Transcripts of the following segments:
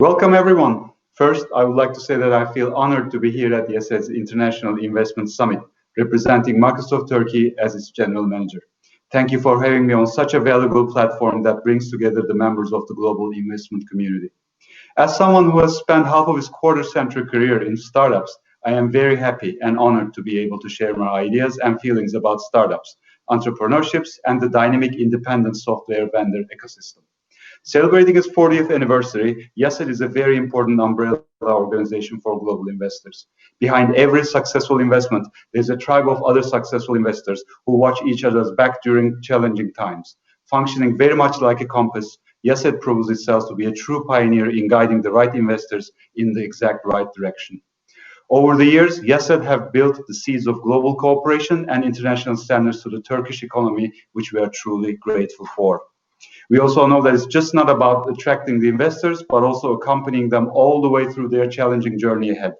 Welcome everyone. First, I would like to say that I feel honored to be here at YASED's International Investment Summit, representing Microsoft Turkey as its general manager. Thank you for having me on such a valuable platform that brings together the members of the global investment community. As someone who has spent half of his quarter-century career in startups, I am very happy and honored to be able to share my ideas and feelings about startups, entrepreneurships, and the dynamic independent software vendor ecosystem. Celebrating its 40th anniversary, YASED is a very important umbrella organization for global investors. Behind every successful investment, there's a tribe of other successful investors who watch each other's back during challenging times. Functioning very much like a compass, YASED proves itself to be a true pioneer in guiding the right investors in the exact right direction. Over the years, YASED have built the seeds of global cooperation and international standards to the Turkish economy, which we are truly grateful for. We also know that it's just not about attracting the investors, but also accompanying them all the way through their challenging journey ahead.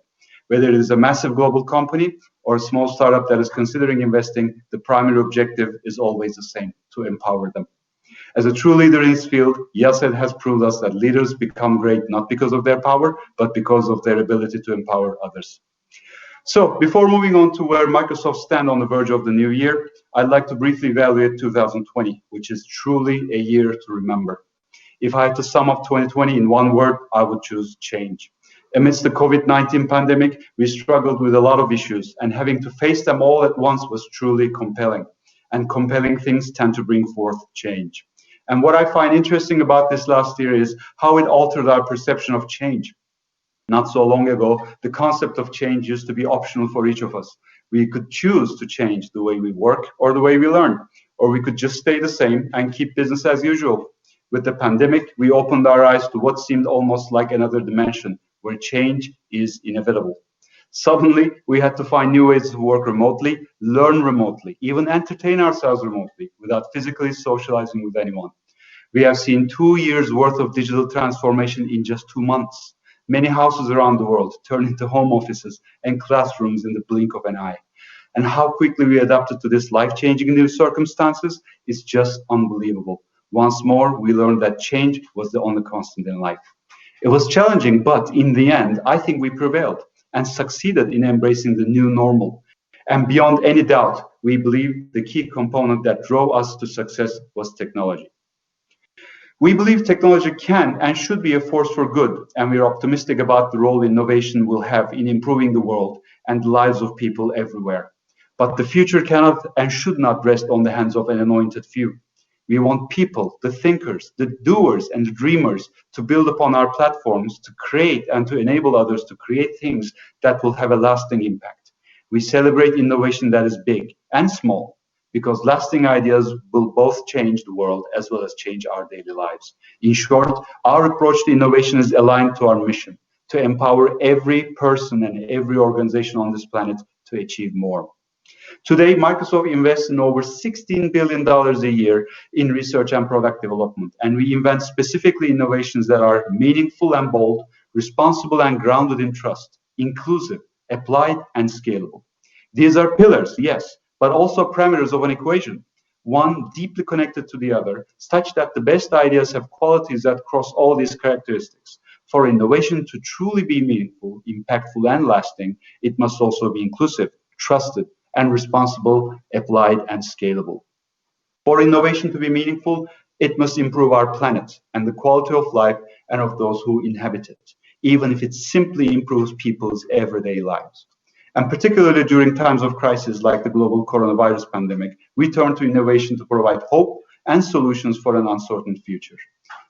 Whether it is a massive global company or a small startup that is considering investing, the primary objective is always the same: to empower them. As a true leader in this field, YASED has proved us that leaders become great not because of their power, but because of their ability to empower others. So, before moving on to where Microsoft stands on the verge of the new year, I'd like to briefly evaluate 2020, which is truly a year to remember. If I had to sum up 2020 in one word, I would choose change. Amidst the COVID-19 pandemic, we struggled with a lot of issues, and having to face them all at once was truly compelling. And compelling things tend to bring forth change. And what I find interesting about this last year is how it altered our perception of change. Not so long ago, the concept of change used to be optional for each of us. We could choose to change the way we work or the way we learn, or we could just stay the same and keep business as usual. With the pandemic, we opened our eyes to what seemed almost like another dimension, where change is inevitable. Suddenly, we had to find new ways to work remotely, learn remotely, even entertain ourselves remotely without physically socializing with anyone. We have seen 2 years worth of digital transformation in just 2 months. Many houses around the world turn into home offices and classrooms in the blink of an eye. And how quickly we adapted to this life-changing new circumstances is just unbelievable. Once more, we learned that change was the only constant in life. It was challenging, but in the end, I think we prevailed and succeeded in embracing the new normal. And beyond any doubt, we believe the key component that drove us to success was technology. We believe technology can and should be a force for good, and we are optimistic about the role innovation will have in improving the world and the lives of people everywhere. But the future cannot and should not rest on the hands of an anointed few. We want people, the thinkers, the doers, and the dreamers to build upon our platforms to create and to enable others to create things that will have a lasting impact. We celebrate innovation that is big and small, because lasting ideas will both change the world as well as change our daily lives. In short, our approach to innovation is aligned to our mission: to empower every person and every organization on this planet to achieve more. Today, Microsoft invests in over $16 billion a year in research and product development, and we invent specifically innovations that are meaningful and bold, responsible and grounded in trust, inclusive, applied, and scalable. These are pillars, yes, but also parameters of an equation, one deeply connected to the other, such that the best ideas have qualities that cross all these characteristics. For innovation to truly be meaningful, impactful, and lasting, it must also be inclusive, trusted, and responsible, applied, and scalable. For innovation to be meaningful, it must improve our planet and the quality of life and of those who inhabit it, even if it simply improves people's everyday lives. And particularly during times of crisis like the global coronavirus pandemic, we turn to innovation to provide hope and solutions for an uncertain future.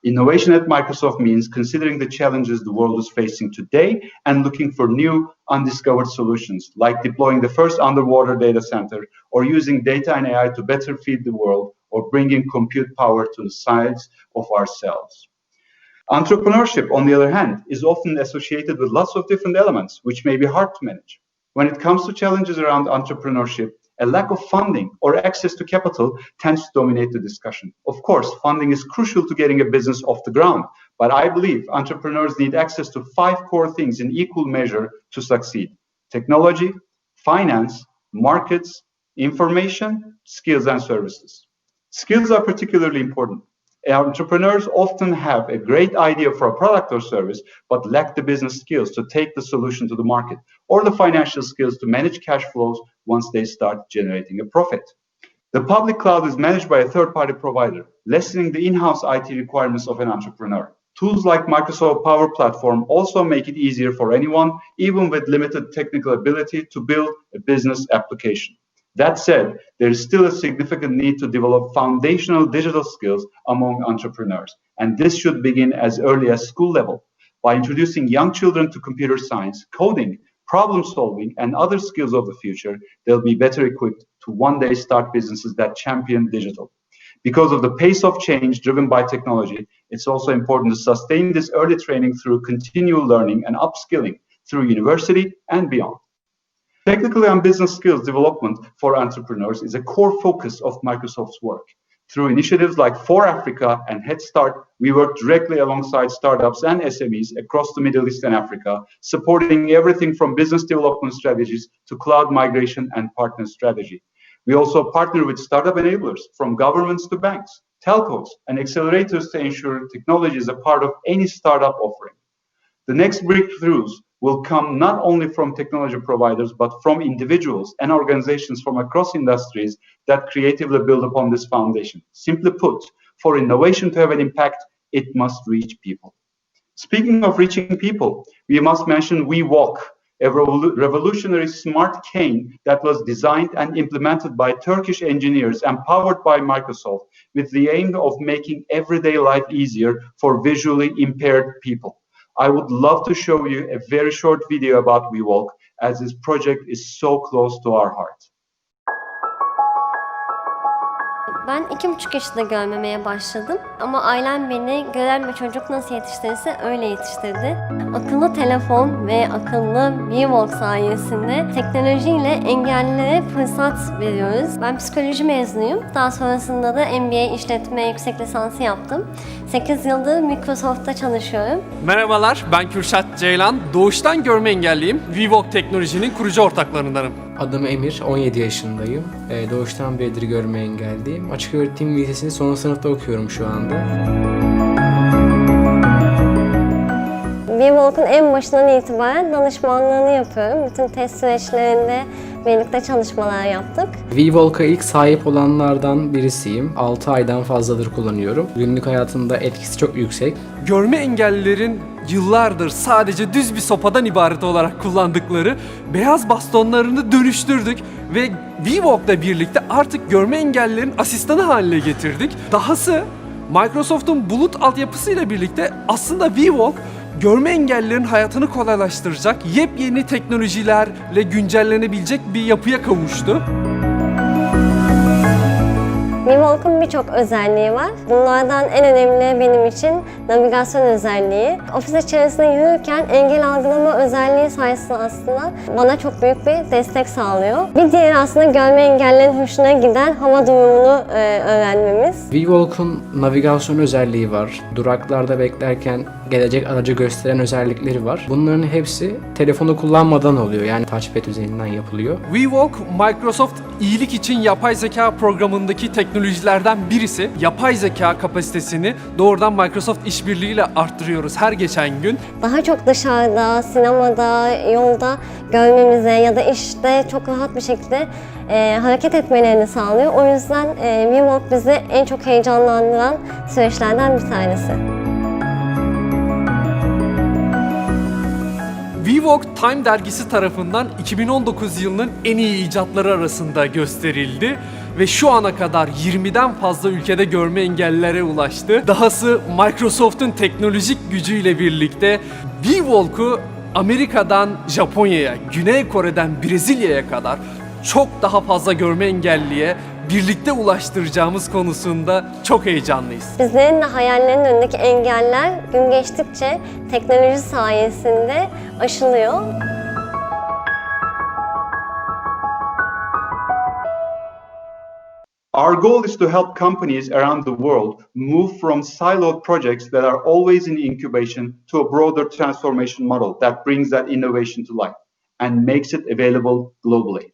Innovation at Microsoft means considering the challenges the world is facing today and looking for new, undiscovered solutions, like deploying the first underwater data center, or using data and AI to better feed the world, or bringing compute power to the sides of ourselves. Entrepreneurship, on the other hand, is often associated with lots of different elements, which may be hard to manage. When it comes to challenges around entrepreneurship, a lack of funding or access to capital tends to dominate the discussion. Of course, funding is crucial to getting a business off the ground, but I believe entrepreneurs need access to 5 core things in equal measure to succeed: technology, finance, markets, information, skills, and services. Skills are particularly important. Entrepreneurs often have a great idea for a product or service, but lack the business skills to take the solution to the market or the financial skills to manage cash flows once they start generating a profit. The public cloud is managed by a third-party provider, lessening the in-house IT requirements of an entrepreneur. Tools like Microsoft Power Platform also make it easier for anyone, even with limited technical ability, to build a business application. That said, there is still a significant need to develop foundational digital skills among entrepreneurs, and this should begin as early as school level. By introducing young children to computer science, coding, problem solving, and other skills of the future, they'll be better equipped to one day start businesses that champion digital. Because of the pace of change driven by technology, it's also important to sustain this early training through continual learning and upskilling through university and beyond. Technical and business skills development for entrepreneurs is a core focus of Microsoft's work. Through initiatives like For Africa and Head Start, we work directly alongside startups and SMEs across the Middle East and Africa, supporting everything from business development strategies to cloud migration and partner strategy. We also partner with startup enablers, from governments to banks, telcos, and accelerators to ensure technology is a part of any startup offering. The next breakthroughs will come not only from technology providers, but from individuals and organizations from across industries that creatively build upon this foundation. Simply put, for innovation to have an impact, it must reach people. Speaking of reaching people, we must mention WeWalk, a revolutionary smart cane that was designed and implemented by Turkish engineers and powered by Microsoft, with the aim of making everyday life easier for visually impaired people. I would love to show you a very short video about WeWalk, as this project is so close to our heart. Ben 2,5 yaşında görmemeye başladım ama ailem beni gören bir çocuk nasıl yetiştirirse öyle yetiştirdi. Akıllı telefon ve akıllı YASED sayesinde teknolojiyle engellilere fırsat veriyoruz. Ben psikoloji mezunuyum. Daha sonrasında da MBA işletme yüksek lisansı yaptım. 8 yıldır Microsoft'ta çalışıyorum. Merhabalar, ben Kürşat Ceylan. Doğuştan görme engelliyim. YASED teknolojinin kurucu ortaklarındanım. Adım Emir, 17 yaşındayım. Doğuştan beridir görme engelliyim. Açık öğretim lisesini son sınıfta okuyorum şu anda. YASED'ın en başından itibaren danışmanlığını yapıyorum. Bütün test süreçlerinde birlikte çalışmalar yaptık. WeWalk'a ilk sahip olanlardan birisiyim. 6 aydan fazladır kullanıyorum. Günlük hayatımda etkisi çok yüksek. Görme engellilerin yıllardır sadece düz bir sopadan ibaret olarak kullandıkları beyaz bastonlarını dönüştürdük ve WeWalk'la birlikte artık görme engellilerin asistanı haline getirdik. Dahası Microsoft'un bulut altyapısıyla birlikte aslında WeWalk görme engellilerin hayatını kolaylaştıracak yepyeni teknolojilerle güncellenebilecek bir yapıya kavuştu. YASED'ın birçok özelliği var. Bunlardan en önemli benim için navigasyon özelliği. Ofis içerisinde yürürken engel algılama özelliği sayesinde aslında bana çok büyük bir destek sağlıyor. Bir diğeri aslında görme engellilerin hoşuna giden hava durumunu öğrenmemiz. WeWalk'un navigasyon özelliği var. Duraklarda beklerken gelecek aracı gösteren özellikleri var. Bunların hepsi telefonu kullanmadan oluyor. Yani touchpad üzerinden yapılıyor. WeWalk, Microsoft iyilik için yapay zeka programındaki teknolojilerden birisi. Yapay zeka kapasitesini doğrudan Microsoft işbirliğiyle arttırıyoruz her geçen gün. Daha çok dışarıda, sinemada, yolda görmemize ya da işte çok rahat bir şekilde hareket etmelerini sağlıyor. O yüzden WeWalk bizi en çok heyecanlandıran süreçlerden bir tanesi. WeWalk Time dergisi tarafından 2019 yılının en iyi icatları arasında gösterildi ve şu ana kadar 20'den fazla ülkede görme engellilere ulaştı. Dahası Microsoft'un teknolojik gücüyle birlikte WeWalk'u Amerika'dan Japonya'ya, Güney Kore'den Brezilya'ya kadar çok daha fazla görme engelliye birlikte ulaştıracağımız konusunda çok heyecanlıyız. Bizlerin de hayallerinin önündeki engeller gün geçtikçe teknoloji sayesinde aşılıyor. Our goal is to help companies around the world move from siloed projects that are always in incubation to a broader transformation model that brings that innovation to life and makes it available globally.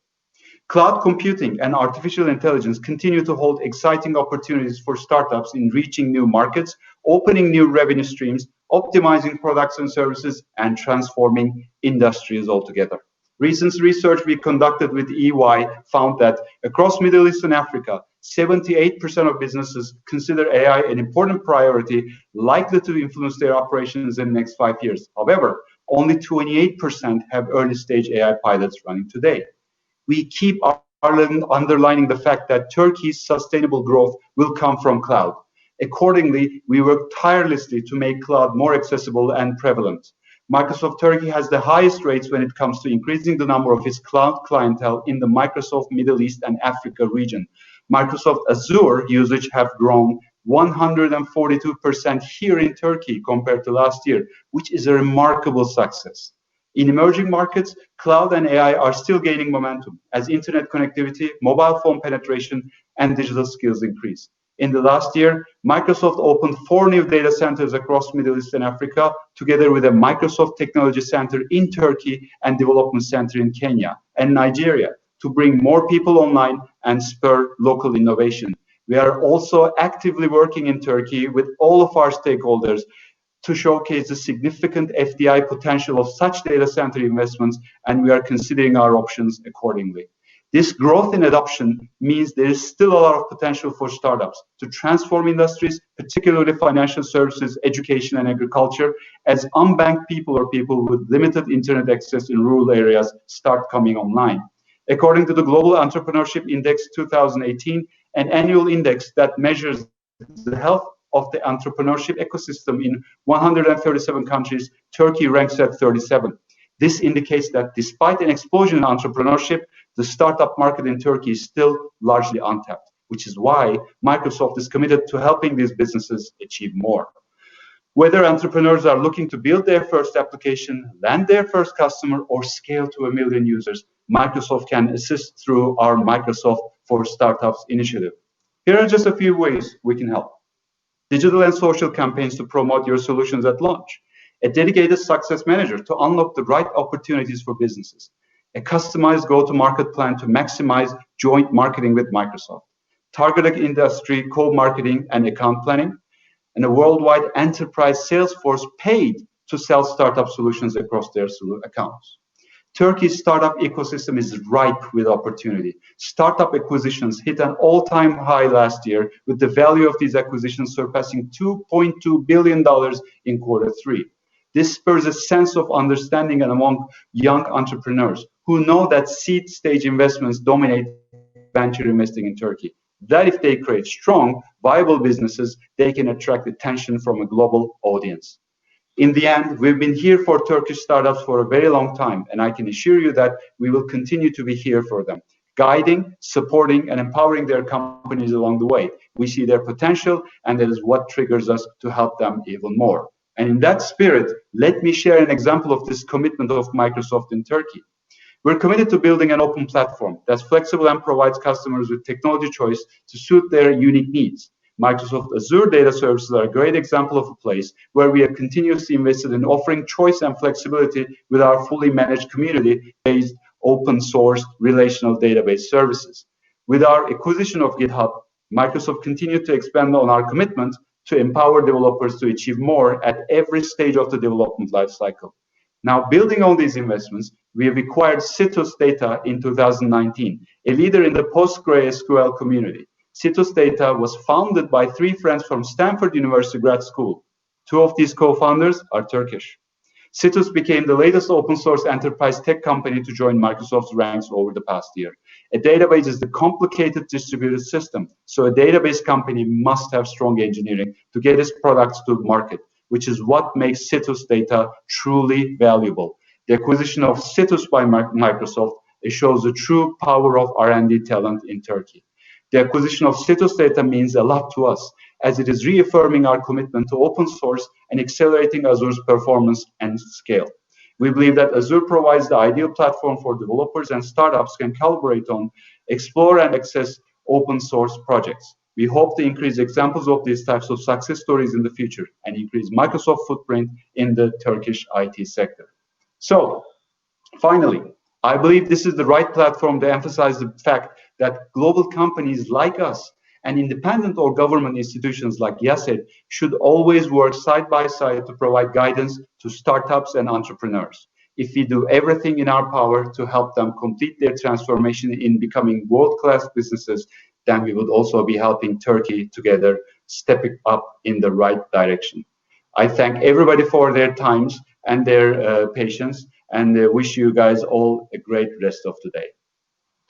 Cloud computing and artificial intelligence continue to hold exciting opportunities for startups in reaching new markets, opening new revenue streams, optimizing products and services, and transforming industries altogether. Recent research we conducted with EY found that across Middle East and Africa, 78% of businesses consider AI an important priority, likely to influence their operations in the next 5 years. However, only 28% have early-stage AI pilots running today. We keep underlining the fact that Turkey's sustainable growth will come from cloud. Accordingly, we work tirelessly to make cloud more accessible and prevalent. Microsoft Turkey has the highest rates when it comes to increasing the number of its cloud clientele in the Microsoft Middle East and Africa region. Microsoft Azure usage have grown 142% here in Turkey compared to last year, which is a remarkable success. In emerging markets, cloud and AI are still gaining momentum as internet connectivity, mobile phone penetration, and digital skills increase. In the last year, Microsoft opened 4 new data centers across Middle East and Africa, together with a Microsoft Technology Center in Turkey and Development Center in Kenya and Nigeria, to bring more people online and spur local innovation. We are also actively working in Turkey with all of our stakeholders to showcase the significant FDI potential of such data center investments, and we are considering our options accordingly. This growth in adoption means there is still a lot of potential for startups to transform industries, particularly financial services, education, and agriculture, as unbanked people or people with limited internet access in rural areas start coming online. According to the Global Entrepreneurship Index 2018, an annual index that measures the health of the entrepreneurship ecosystem in 137 countries, Turkey ranks at 37. This indicates that despite an explosion in entrepreneurship, the startup market in Turkey is still largely untapped, which is why Microsoft is committed to helping these businesses achieve more. Whether entrepreneurs are looking to build their first application, land their first customer, or scale to 1 million users, Microsoft can assist through our Microsoft for Startups initiative. Here are just a few ways we can help. Digital and social campaigns to promote your solutions at launch. A dedicated success manager to unlock the right opportunities for businesses. A customized go-to-market plan to maximize joint marketing with Microsoft. Targeted industry co-marketing and account planning. And a worldwide enterprise sales force paid to sell startup solutions across their accounts. Turkey's startup ecosystem is ripe with opportunity. Startup acquisitions hit an all-time high last year, with the value of these acquisitions surpassing $2.2 billion in Q3. This spurs a sense of understanding among young entrepreneurs who know that seed stage investments dominate venture investing in Turkey. That if they create strong, viable businesses, they can attract attention from a global audience. In the end, we've been here for Turkish startups for a very long time, and I can assure you that we will continue to be here for them, guiding, supporting, and empowering their companies along the way. We see their potential, and that is what triggers us to help them even more. And in that spirit, let me share an example of this commitment of Microsoft in Turkey. We're committed to building an open platform that's flexible and provides customers with technology choice to suit their unique needs. Microsoft Azure Data Services are a great example of a place where we have continuously invested in offering choice and flexibility with our fully managed community-based open source relational database services. With our acquisition of GitHub, Microsoft continued to expand on our commitment to empower developers to achieve more at every stage of the development lifecycle. Now, building on these investments, we have acquired Situs Data in 2019, a leader in the PostgreSQL community. Situs Data was founded by 3 friends from Stanford University Grad School. 2 of these co-founders are Turkish. Situs became the latest open source enterprise tech company to join Microsoft's ranks over the past year. A database is the complicated distributed system, so a database company must have strong engineering to get its products to market, which is what makes Situs Data truly valuable. The acquisition of Situs by Microsoft shows the true power of R&D talent in Turkey. The acquisition of Situs Data means a lot to us, as it is reaffirming our commitment to open source and accelerating Azure's performance and scale. We believe that Azure provides the ideal platform for developers and startups can collaborate on, explore, and access open source projects. We hope to increase examples of these types of success stories in the future and increase Microsoft's footprint in the Turkish IT sector. So, finally, I believe this is the right platform to emphasize the fact that global companies like us and independent or government institutions like YASED should always work side by side to provide guidance to startups and entrepreneurs. If we do everything in our power to help them complete their transformation in becoming world-class businesses, then we would also be helping Turkey together step it up in the right direction. I thank everybody for their times and their patience, and wish you guys all a great rest of the day.